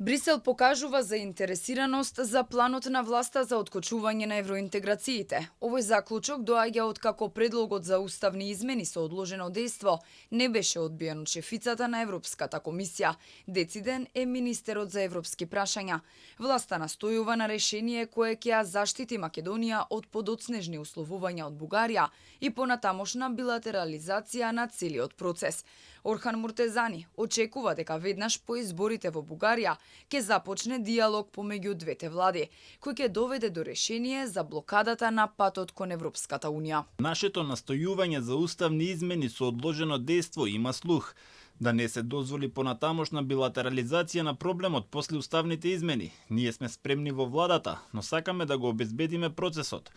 Брисел покажува заинтересираност за планот на власта за откочување на евроинтеграциите. Овој заклучок доаѓа од како предлогот за уставни измени со одложено дејство не беше одбиен од шефицата на Европската комисија. Дециден е министерот за европски прашања. Власта настојува на решение кое ќе ја заштити Македонија од подоцнежни условувања од Бугарија и понатамошна билатерализација на целиот процес. Орхан Муртезани очекува дека веднаш по изборите во Бугарија ќе започне диалог помеѓу двете влади, кој ќе доведе до решение за блокадата на патот кон Европската унија. Нашето настојување за уставни измени со одложено дејство има слух. Да не се дозволи понатамошна билатерализација на проблемот после уставните измени. Ние сме спремни во владата, но сакаме да го обезбедиме процесот.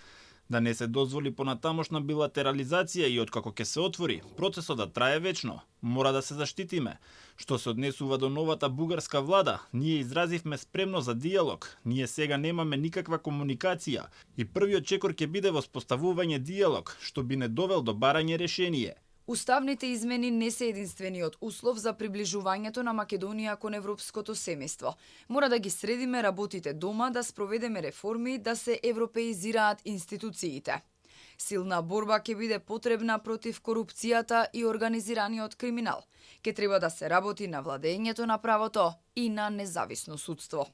Да не се дозволи понатамошна билатерализација и откако ќе се отвори, процесот да трае вечно. Мора да се заштитиме. Што се однесува до новата бугарска влада, ние изразивме спремност за диалог. Ние сега немаме никаква комуникација и првиот чекор ќе биде воспоставување диалог, што би не довел до барање решение. Уставните измени не се единствениот услов за приближувањето на Македонија кон европското семејство. Мора да ги средиме работите дома, да спроведеме реформи, да се европеизираат институциите. Силна борба ќе биде потребна против корупцијата и организираниот криминал. Ќе треба да се работи на владењето на правото и на независно судство.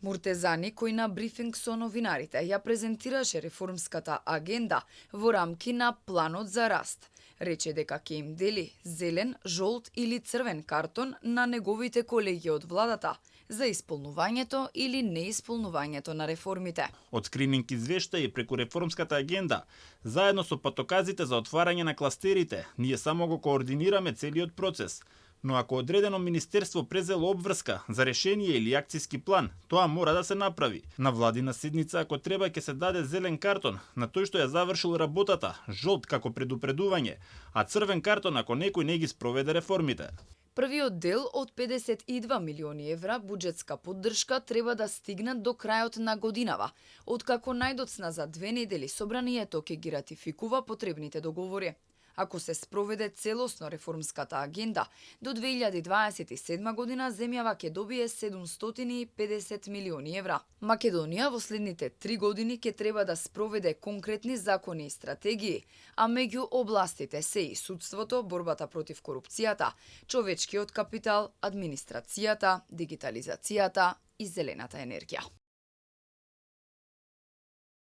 Муртезани, кој на брифинг со новинарите ја презентираше реформската агенда во рамки на планот за раст, рече дека ќе им дели зелен, жолт или црвен картон на неговите колеги од владата за исполнувањето или неисполнувањето на реформите. Од скрининг извештаи преку реформската агенда, заедно со патоказите за отварање на кластерите, ние само го координираме целиот процес. Но ако одредено министерство презело обврска за решение или акцијски план, тоа мора да се направи. На владина седница, ако треба, ќе се даде зелен картон на тој што ја завршил работата, жолт како предупредување, а црвен картон ако некој не ги спроведе реформите. Првиот дел од 52 милиони евра буџетска поддршка треба да стигнат до крајот на годинава, откако најдоцна за 2 недели собранието ќе ги ратификува потребните договори. Ако се спроведе целосно реформската агенда, до 2027 година земјава ќе добие 750 милиони евра. Македонија во следните 3 години ќе треба да спроведе конкретни закони и стратегии, а меѓу областите се и судството, борбата против корупцијата, човечкиот капитал, администрацијата, дигитализацијата и зелената енергија.